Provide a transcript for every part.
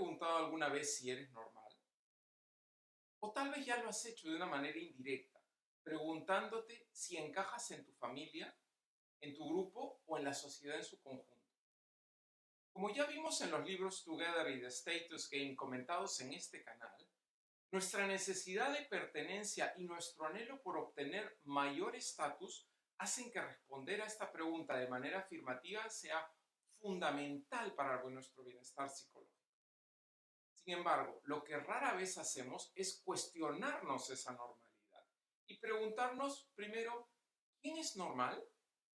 preguntado alguna vez si eres normal? O tal vez ya lo has hecho de una manera indirecta, preguntándote si encajas en tu familia, en tu grupo o en la sociedad en su conjunto. Como ya vimos en los libros Together y The Status Game comentados en este canal, nuestra necesidad de pertenencia y nuestro anhelo por obtener mayor estatus hacen que responder a esta pregunta de manera afirmativa sea fundamental para nuestro bienestar psicológico. Sin embargo, lo que rara vez hacemos es cuestionarnos esa normalidad y preguntarnos, primero, ¿quién es normal?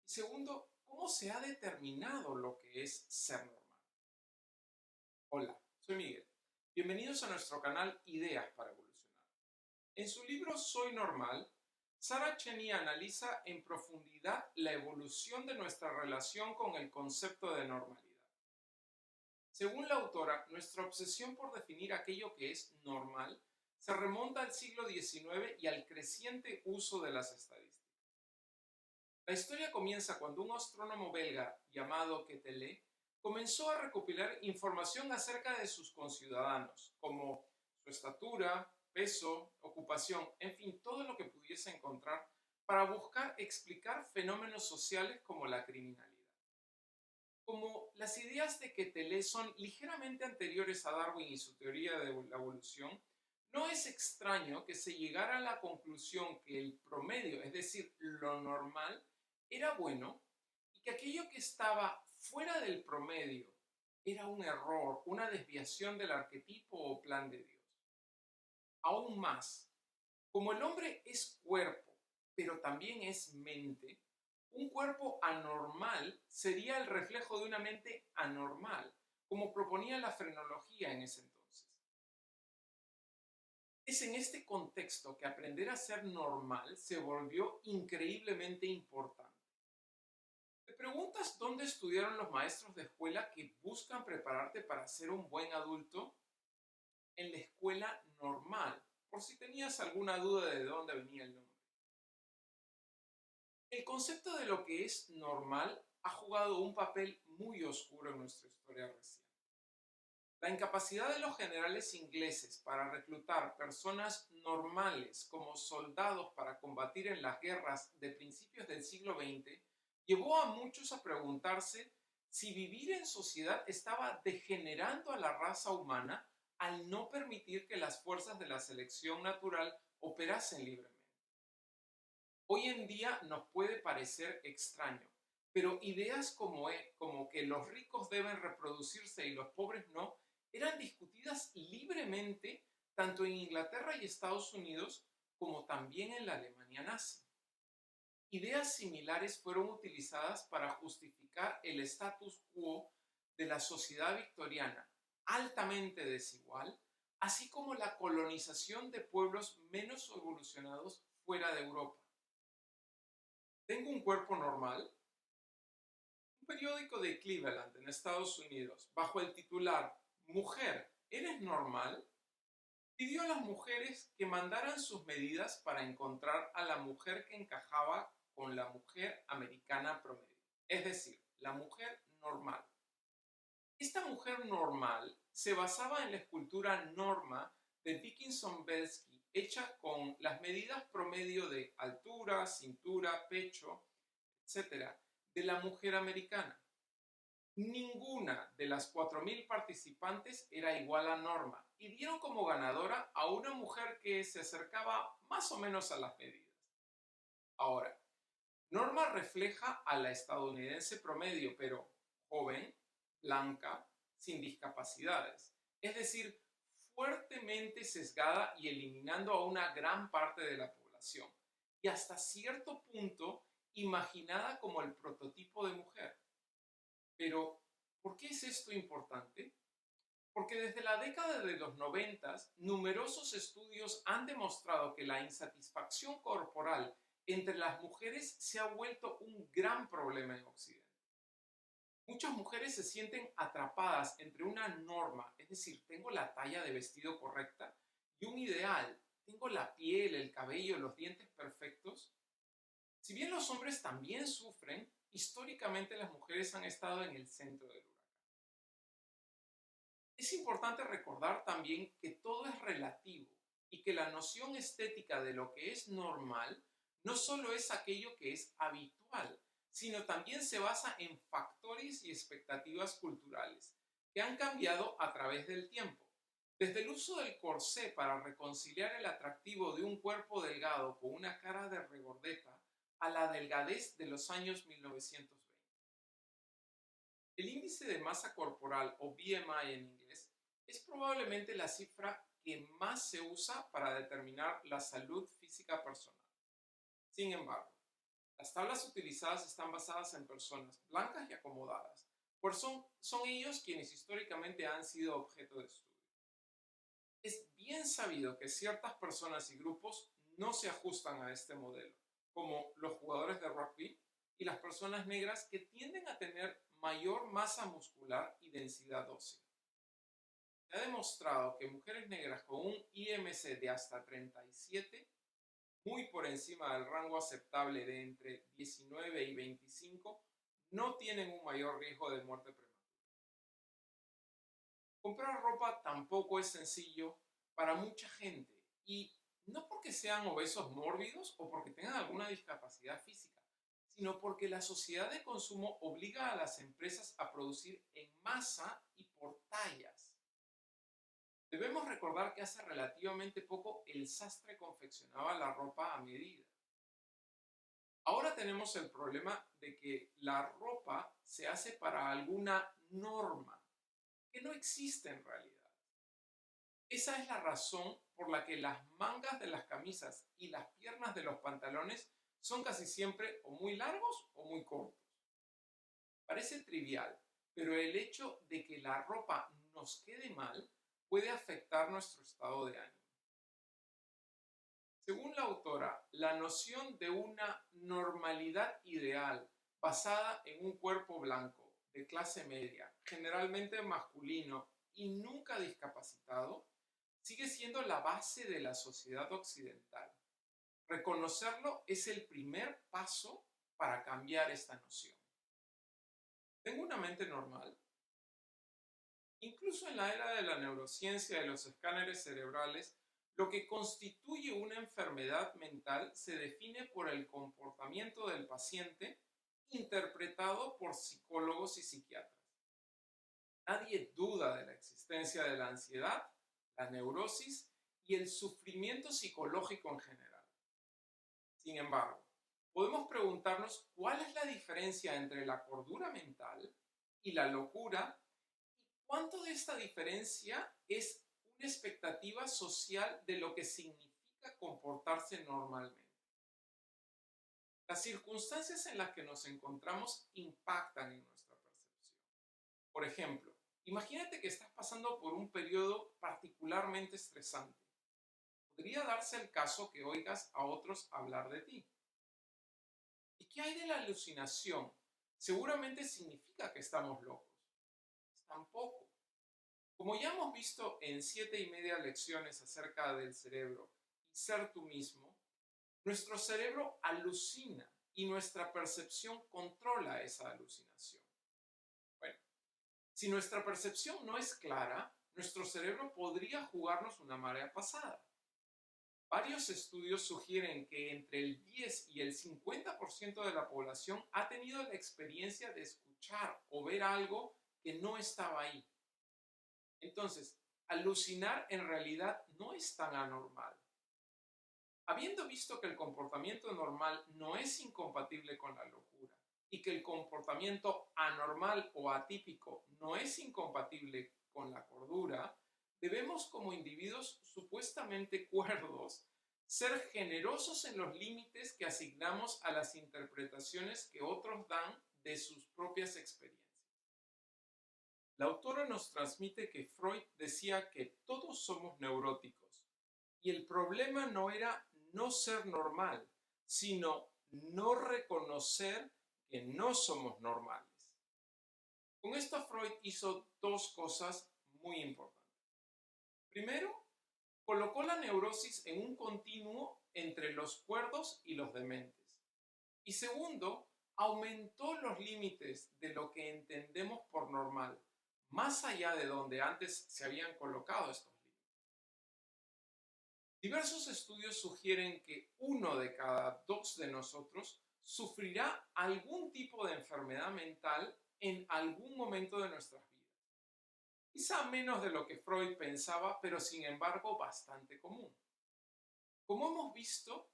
Y segundo, ¿cómo se ha determinado lo que es ser normal? Hola, soy Miguel. Bienvenidos a nuestro canal Ideas para Evolucionar. En su libro Soy Normal, Sarah Cheney analiza en profundidad la evolución de nuestra relación con el concepto de normalidad. Según la autora, nuestra obsesión por definir aquello que es normal se remonta al siglo XIX y al creciente uso de las estadísticas. La historia comienza cuando un astrónomo belga llamado Quetelet comenzó a recopilar información acerca de sus conciudadanos, como su estatura, peso, ocupación, en fin, todo lo que pudiese encontrar para buscar explicar fenómenos sociales como la criminalidad. Como las ideas de Quetelet son ligeramente anteriores a Darwin y su teoría de la evolución, no es extraño que se llegara a la conclusión que el promedio, es decir, lo normal, era bueno y que aquello que estaba fuera del promedio era un error, una desviación del arquetipo o plan de Dios. Aún más, como el hombre es cuerpo, pero también es mente, un cuerpo anormal sería el reflejo de una mente anormal, como proponía la frenología en ese entonces. Es en este contexto que aprender a ser normal se volvió increíblemente importante. ¿Te preguntas dónde estudiaron los maestros de escuela que buscan prepararte para ser un buen adulto? En la escuela normal, por si tenías alguna duda de dónde venía el nombre. El concepto de lo que es normal ha jugado un papel muy oscuro en nuestra historia reciente. La incapacidad de los generales ingleses para reclutar personas normales como soldados para combatir en las guerras de principios del siglo XX llevó a muchos a preguntarse si vivir en sociedad estaba degenerando a la raza humana al no permitir que las fuerzas de la selección natural operasen libremente. Hoy en día nos puede parecer extraño, pero ideas como que los ricos deben reproducirse y los pobres no, eran discutidas libremente tanto en Inglaterra y Estados Unidos como también en la Alemania nazi. Ideas similares fueron utilizadas para justificar el status quo de la sociedad victoriana, altamente desigual, así como la colonización de pueblos menos evolucionados fuera de Europa. ¿Tengo un cuerpo normal? Un periódico de Cleveland, en Estados Unidos, bajo el titular Mujer, ¿eres normal?, pidió a las mujeres que mandaran sus medidas para encontrar a la mujer que encajaba con la mujer americana promedio, es decir, la mujer normal. Esta mujer normal se basaba en la escultura Norma de Dickinson-Belsky, hecha con las medidas promedio de altura, cintura, pecho, etcétera, de la mujer americana. Ninguna de las 4.000 participantes era igual a Norma y dieron como ganadora a una mujer que se acercaba más o menos a las medidas. Ahora, Norma refleja a la estadounidense promedio, pero joven, blanca, sin discapacidades, es decir, fuertemente sesgada y eliminando a una gran parte de la población, y hasta cierto punto imaginada como el prototipo de mujer. Pero, ¿por qué es esto importante? Porque desde la década de los 90, numerosos estudios han demostrado que la insatisfacción corporal entre las mujeres se ha vuelto un gran problema en Occidente. Muchas mujeres se sienten atrapadas entre una norma, es decir, tengo la talla de vestido correcta, y un ideal, tengo la piel, el cabello, los dientes perfectos. Si bien los hombres también sufren, históricamente las mujeres han estado en el centro del huracán. Es importante recordar también que todo es relativo y que la noción estética de lo que es normal no solo es aquello que es habitual, sino también se basa en factores y expectativas culturales que han cambiado a través del tiempo. Desde el uso del corsé para reconciliar el atractivo de un cuerpo delgado con una cara de regordeta a la delgadez de los años 1920. El índice de masa corporal o BMI en inglés es probablemente la cifra que más se usa para determinar la salud física personal. Sin embargo, las tablas utilizadas están basadas en personas blancas y acomodadas, pues son ellos quienes históricamente han sido objeto de estudio. Es bien sabido que ciertas personas y grupos no se ajustan a este modelo, como los jugadores de rugby y las personas negras que tienden a tener mayor masa muscular y densidad ósea. Se ha demostrado que mujeres negras con un IMC de hasta 37, muy por encima del rango aceptable de entre 19 y 25, no tienen un mayor riesgo de muerte prematura. Comprar ropa tampoco es sencillo para mucha gente y no porque sean obesos mórbidos o porque tengan alguna discapacidad física, sino porque la sociedad de consumo obliga a las empresas a producir en masa y por tallas. Debemos recordar que hace relativamente poco el sastre confeccionaba la ropa a medida. Ahora tenemos el problema de que la ropa se hace para alguna norma que no existe en realidad. Esa es la razón por la que las mangas de las camisas y las piernas de los pantalones son casi siempre o muy largos o muy cortos. Parece trivial, pero el hecho de que la ropa nos quede mal puede afectar nuestro estado de ánimo. Según la autora, la noción de una normalidad ideal basada en un cuerpo blanco, de clase media, generalmente masculino y nunca discapacitado, sigue siendo la base de la sociedad occidental. Reconocerlo es el primer paso para cambiar esta noción. ¿Tengo una mente normal? Incluso en la era de la neurociencia y los escáneres cerebrales, lo que constituye una enfermedad mental se define por el comportamiento del paciente interpretado por psicólogos y psiquiatras. Nadie duda de la existencia de la ansiedad, la neurosis y el sufrimiento psicológico en general. Sin embargo, podemos preguntarnos cuál es la diferencia entre la cordura mental y la locura. ¿Cuánto de esta diferencia es una expectativa social de lo que significa comportarse normalmente? Las circunstancias en las que nos encontramos impactan en nuestra percepción. Por ejemplo, imagínate que estás pasando por un periodo particularmente estresante. Podría darse el caso que oigas a otros hablar de ti. ¿Y qué hay de la alucinación? Seguramente significa que estamos locos. Tampoco. Como ya hemos visto en 7 y media lecciones acerca del cerebro y ser tú mismo, nuestro cerebro alucina y nuestra percepción controla esa alucinación. Bueno, si nuestra percepción no es clara, nuestro cerebro podría jugarnos una mala pasada. Varios estudios sugieren que entre el 10 y el 50% de la población ha tenido la experiencia de escuchar o ver algo que no estaba ahí. Entonces, alucinar en realidad no es tan anormal. Habiendo visto que el comportamiento normal no es incompatible con la locura y que el comportamiento anormal o atípico no es incompatible con la cordura, debemos como individuos supuestamente cuerdos ser generosos en los límites que asignamos a las interpretaciones que otros dan de sus propias experiencias. La autora nos transmite que Freud decía que todos somos neuróticos y el problema no era no ser normal, sino no reconocer que no somos normales. Con esto Freud hizo dos cosas muy importantes. Primero, colocó la neurosis en un continuo entre los cuerdos y los dementes. Y segundo, aumentó los límites de lo que entendemos por normal, más allá de donde antes se habían colocado estos límites. Diversos estudios sugieren que uno de cada dos de nosotros sufrirá algún tipo de enfermedad mental en algún momento de nuestras vidas. Quizá menos de lo que Freud pensaba, pero sin embargo bastante común. Como hemos visto,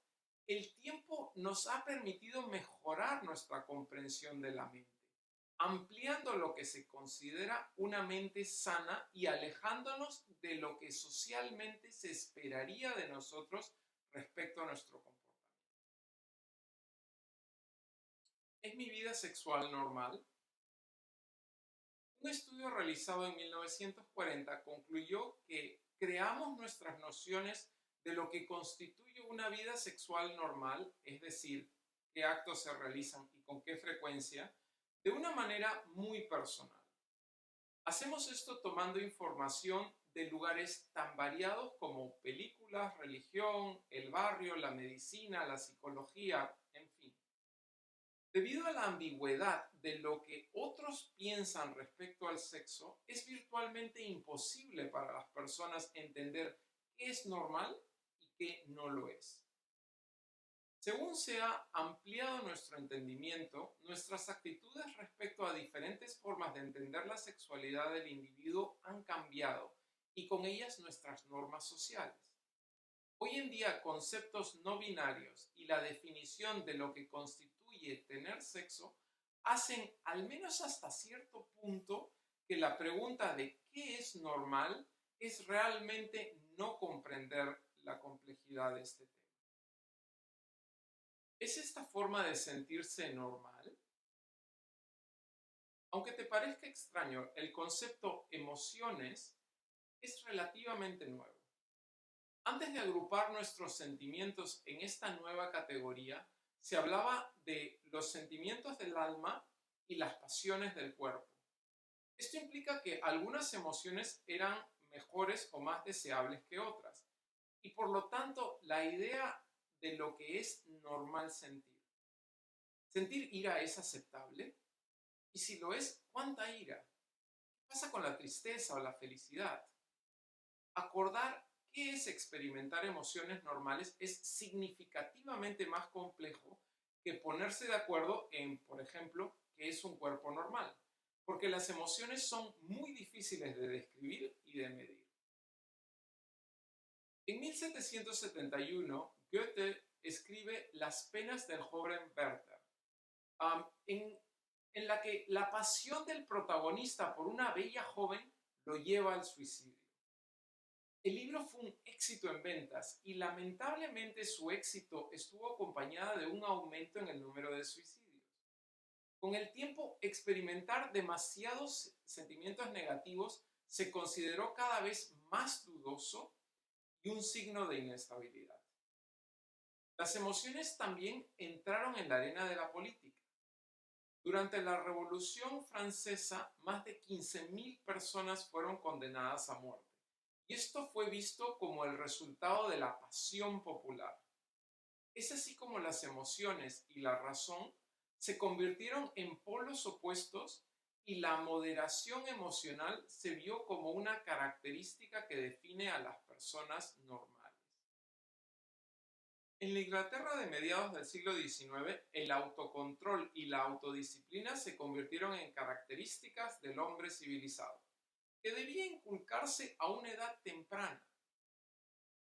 el tiempo nos ha permitido mejorar nuestra comprensión de la mente, ampliando lo que se considera una mente sana y alejándonos de lo que socialmente se esperaría de nosotros respecto a nuestro comportamiento. ¿Es mi vida sexual normal? Un estudio realizado en 1940 concluyó que creamos nuestras nociones de lo que constituye una vida sexual normal, es decir, qué actos se realizan y con qué frecuencia, de una manera muy personal. Hacemos esto tomando información de lugares tan variados como películas, religión, el barrio, la medicina, la psicología, en fin. Debido a la ambigüedad de lo que otros piensan respecto al sexo, es virtualmente imposible para las personas entender qué es normal y qué no lo es. Según se ha ampliado nuestro entendimiento, nuestras actitudes respecto a diferentes formas de entender la sexualidad del individuo han cambiado y con ellas nuestras normas sociales. Hoy en día, conceptos no binarios y la definición de lo que constituye tener sexo hacen, al menos hasta cierto punto, que la pregunta de qué es normal es realmente no comprender la complejidad de este tema. ¿Es esta forma de sentirse normal? Aunque te parezca extraño, el concepto emociones es relativamente nuevo. Antes de agrupar nuestros sentimientos en esta nueva categoría, se hablaba de los sentimientos del alma y las pasiones del cuerpo. Esto implica que algunas emociones eran mejores o más deseables que otras, y por lo tanto la idea de lo que es normal sentir. ¿Sentir ira es aceptable? Y si lo es, ¿cuánta ira? ¿Qué pasa con la tristeza o la felicidad? Acordar qué es experimentar emociones normales es significativamente más complejo que ponerse de acuerdo en, por ejemplo, qué es un cuerpo normal, porque las emociones son muy difíciles de describir y de medir. En 1771, Goethe escribe Las penas del joven Werther, en la que la pasión del protagonista por una bella joven lo lleva al suicidio. El libro fue un éxito en ventas y lamentablemente su éxito estuvo acompañado de un aumento en el número de suicidios. Con el tiempo, experimentar demasiados sentimientos negativos se consideró cada vez más dudoso y un signo de inestabilidad. Las emociones también entraron en la arena de la política. Durante la Revolución Francesa, más de 15.000 personas fueron condenadas a muerte. Y esto fue visto como el resultado de la pasión popular. Es así como las emociones y la razón se convirtieron en polos opuestos y la moderación emocional se vio como una característica que define a las personas normales. En la Inglaterra de mediados del siglo XIX, el autocontrol y la autodisciplina se convirtieron en características del hombre civilizado, que debía inculcarse a una edad temprana.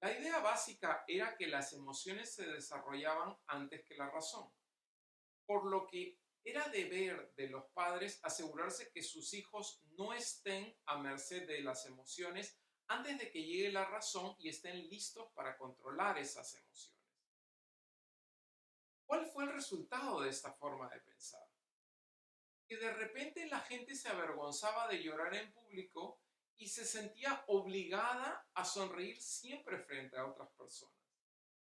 La idea básica era que las emociones se desarrollaban antes que la razón, por lo que era deber de los padres asegurarse que sus hijos no estén a merced de las emociones antes de que llegue la razón y estén listos para controlar esas emociones. ¿Cuál fue el resultado de esta forma de pensar? Que de repente la gente se avergonzaba de llorar en público y se sentía obligada a sonreír siempre frente a otras personas.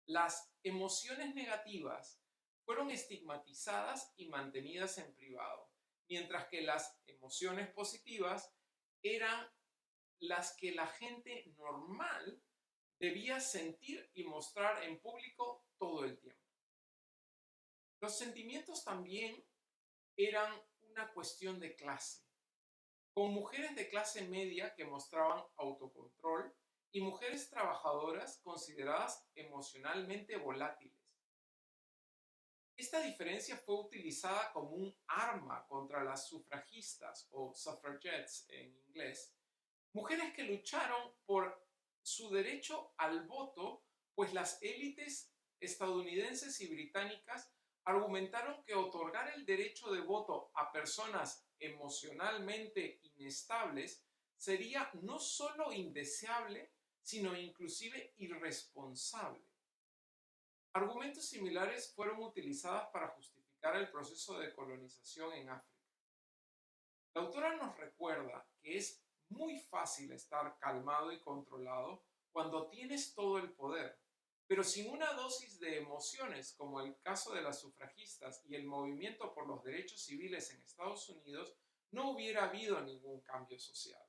Las emociones negativas fueron estigmatizadas y mantenidas en privado, mientras que las emociones positivas eran las que la gente normal debía sentir y mostrar en público todo el tiempo. Los sentimientos también eran una cuestión de clase. con mujeres de clase media que mostraban autocontrol y mujeres trabajadoras consideradas emocionalmente volátiles. Esta diferencia fue utilizada como un arma contra las sufragistas o suffragettes en inglés, mujeres que lucharon por su derecho al voto, pues las élites estadounidenses y británicas argumentaron que otorgar el derecho de voto a personas emocionalmente inestables sería no solo indeseable, sino inclusive irresponsable. Argumentos similares fueron utilizados para justificar el proceso de colonización en África. La autora nos recuerda que es muy fácil estar calmado y controlado cuando tienes todo el poder, pero sin una dosis de emociones, como el caso de las sufragistas y el movimiento por los derechos civiles en Estados Unidos, no hubiera habido ningún cambio social.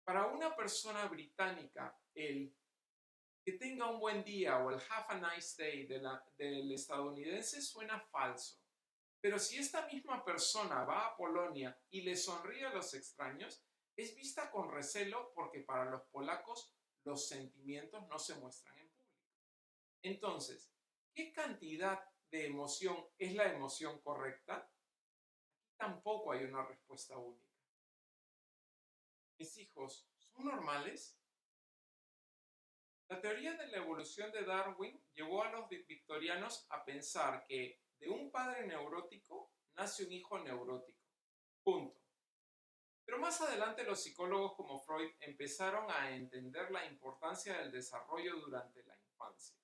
Para una persona británica, el que tenga un buen día o el have a nice day del estadounidense suena falso. Pero si esta misma persona va a Polonia y le sonríe a los extraños, es vista con recelo porque para los polacos los sentimientos no se muestran en público. Entonces, ¿qué cantidad de emoción es la emoción correcta? Aquí tampoco hay una respuesta única. ¿Mis hijos son normales? La teoría de la evolución de Darwin llevó a los victorianos a pensar que de un padre neurótico nace un hijo neurótico. Punto. Pero más adelante los psicólogos como Freud empezaron a entender la importancia del desarrollo durante la infancia.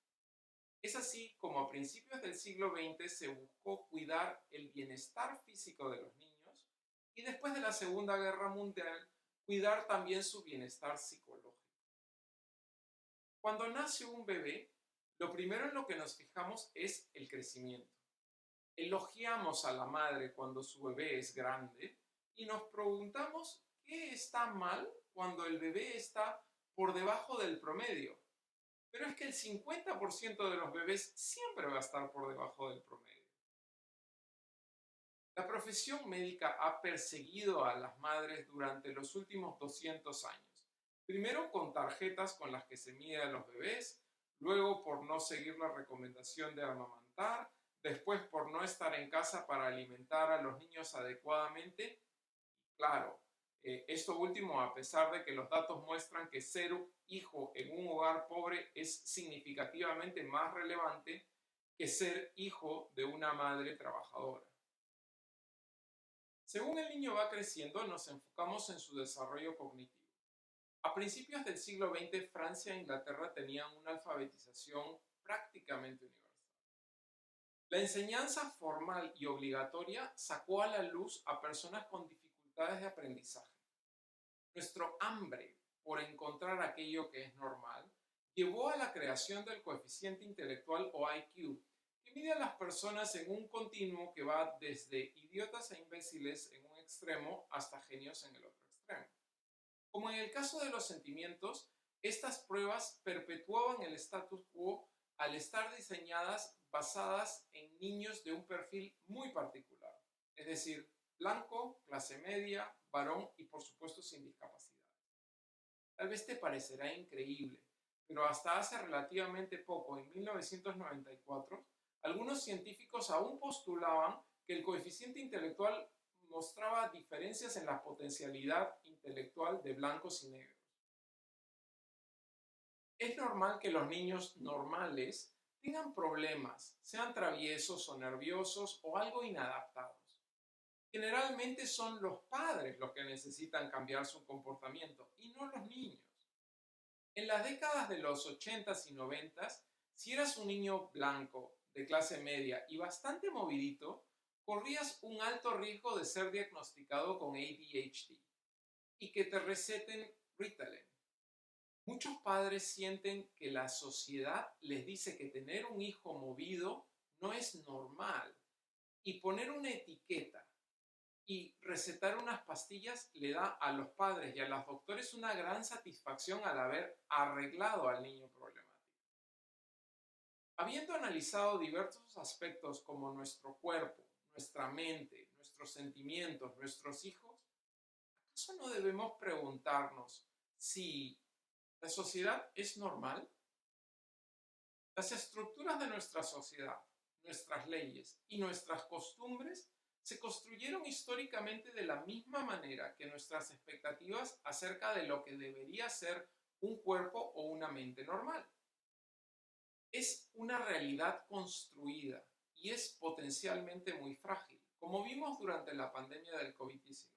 Es así como a principios del siglo XX se buscó cuidar el bienestar físico de los niños y después de la Segunda Guerra Mundial cuidar también su bienestar psicológico. Cuando nace un bebé, lo primero en lo que nos fijamos es el crecimiento. Elogiamos a la madre cuando su bebé es grande y nos preguntamos qué está mal cuando el bebé está por debajo del promedio. Pero es que el 50% de los bebés siempre va a estar por debajo del promedio. La profesión médica ha perseguido a las madres durante los últimos 200 años. Primero con tarjetas con las que se mide a los bebés, luego por no seguir la recomendación de amamantar, después por no estar en casa para alimentar a los niños adecuadamente. Claro, esto último a pesar de que los datos muestran que ser hijo en un hogar pobre es significativamente más relevante que ser hijo de una madre trabajadora. Según el niño va creciendo, nos enfocamos en su desarrollo cognitivo. A principios del siglo XX, Francia e Inglaterra tenían una alfabetización prácticamente universal. La enseñanza formal y obligatoria sacó a la luz a personas con dificultades de aprendizaje. Nuestro hambre por encontrar aquello que es normal llevó a la creación del coeficiente intelectual o IQ, que mide a las personas en un continuo que va desde idiotas e imbéciles en un extremo hasta genios en el otro extremo. Como en el caso de los sentimientos, estas pruebas perpetuaban el status quo al estar diseñadas basadas en niños de un perfil muy particular, es decir, blanco, clase media, varón y por supuesto sin discapacidad. Tal vez te parecerá increíble, pero hasta hace relativamente poco, en 1994, algunos científicos aún postulaban que el coeficiente intelectual mostraba diferencias en la potencialidad intelectual de blancos y negros. Es normal que los niños normales tengan problemas, sean traviesos o nerviosos o algo inadaptados. Generalmente son los padres los que necesitan cambiar su comportamiento y no los niños. En las décadas de los 80s y 90s, si eras un niño blanco, de clase media y bastante movidito, corrías un alto riesgo de ser diagnosticado con ADHD y que te receten Ritalin. Muchos padres sienten que la sociedad les dice que tener un hijo movido no es normal y poner una etiqueta y recetar unas pastillas le da a los padres y a los doctores una gran satisfacción al haber arreglado al niño problemático. Habiendo analizado diversos aspectos como nuestro cuerpo, nuestra mente, nuestros sentimientos, nuestros hijos, ¿acaso no debemos preguntarnos si la sociedad es normal? Las estructuras de nuestra sociedad, nuestras leyes y nuestras costumbres se construyeron históricamente de la misma manera que nuestras expectativas acerca de lo que debería ser un cuerpo o una mente normal. Es una realidad construida y es potencialmente muy frágil, como vimos durante la pandemia del COVID-19.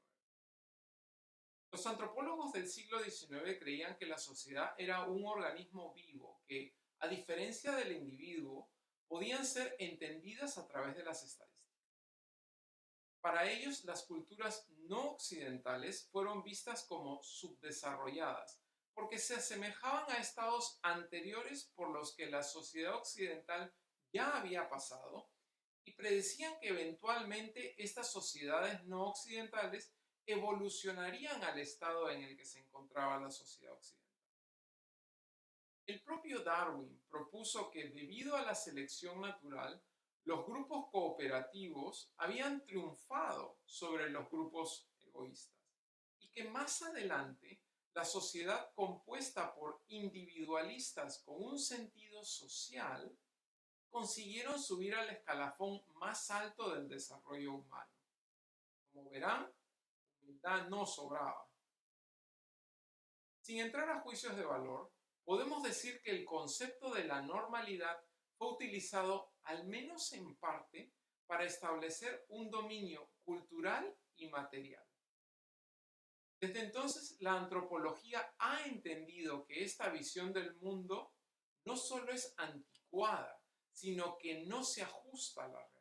Los antropólogos del siglo XIX creían que la sociedad era un organismo vivo que, a diferencia del individuo, podían ser entendidas a través de las estadísticas. Para ellos, las culturas no occidentales fueron vistas como subdesarrolladas, porque se asemejaban a estados anteriores por los que la sociedad occidental ya había pasado y predecían que eventualmente estas sociedades no occidentales evolucionarían al estado en el que se encontraba la sociedad occidental. El propio Darwin propuso que debido a la selección natural, los grupos cooperativos habían triunfado sobre los grupos egoístas y que más adelante la sociedad compuesta por individualistas con un sentido social consiguieron subir al escalafón más alto del desarrollo humano. Como verán, humildad no sobraba. Sin entrar a juicios de valor, podemos decir que el concepto de la normalidad fue utilizado, al menos en parte, para establecer un dominio cultural y material. Desde entonces, la antropología ha entendido que esta visión del mundo no solo es anticuada, sino que no se ajusta a la realidad.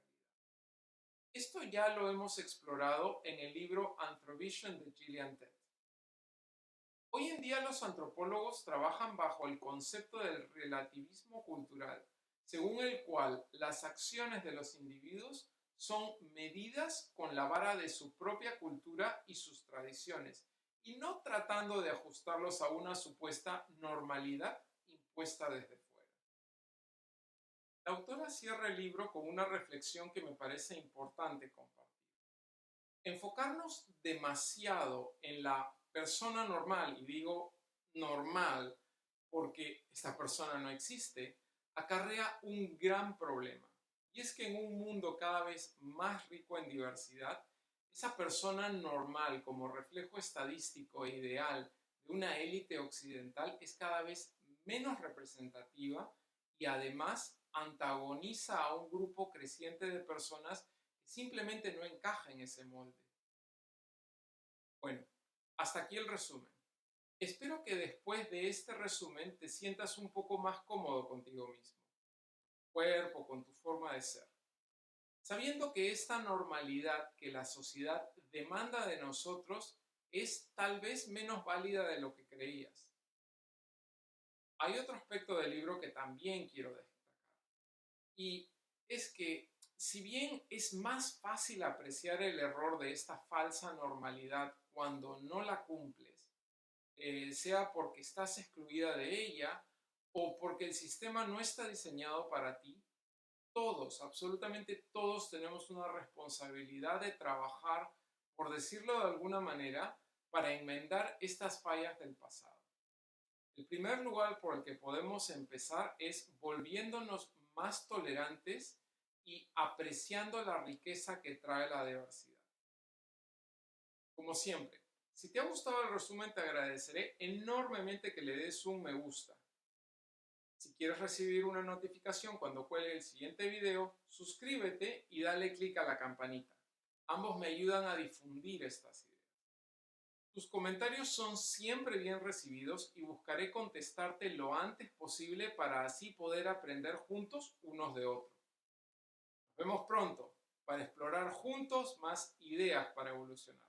Esto ya lo hemos explorado en el libro Anthrovision de Gillian Tett. Hoy en día los antropólogos trabajan bajo el concepto del relativismo cultural, según el cual las acciones de los individuos son medidas con la vara de su propia cultura y sus tradiciones, y no tratando de ajustarlos a una supuesta normalidad impuesta desde fuera. La autora cierra el libro con una reflexión que me parece importante compartir. Enfocarnos demasiado en la persona normal, y digo normal porque esta persona no existe, acarrea un gran problema. Y es que en un mundo cada vez más rico en diversidad, esa persona normal como reflejo estadístico e ideal de una élite occidental es cada vez menos representativa y además antagoniza a un grupo creciente de personas que simplemente no encaja en ese molde. Bueno, hasta aquí el resumen. Espero que después de este resumen te sientas un poco más cómodo contigo mismo, tu cuerpo, con tu forma de ser, sabiendo que esta normalidad que la sociedad demanda de nosotros es tal vez menos válida de lo que creías. Hay otro aspecto del libro que también quiero destacar, y es que si bien es más fácil apreciar el error de esta falsa normalidad cuando no la cumples, sea porque estás excluida de ella o porque el sistema no está diseñado para ti, todos, absolutamente todos tenemos una responsabilidad de trabajar, por decirlo de alguna manera, para enmendar estas fallas del pasado. El primer lugar por el que podemos empezar es volviéndonos más tolerantes y apreciando la riqueza que trae la diversidad. Como siempre, si te ha gustado el resumen, te agradeceré enormemente que le des un me gusta. Si quieres recibir una notificación cuando cuelgue el siguiente video, suscríbete y dale clic a la campanita. Ambos me ayudan a difundir estas ideas. Tus comentarios son siempre bien recibidos y buscaré contestarte lo antes posible para así poder aprender juntos unos de otros. Nos vemos pronto para explorar juntos más ideas para evolucionar.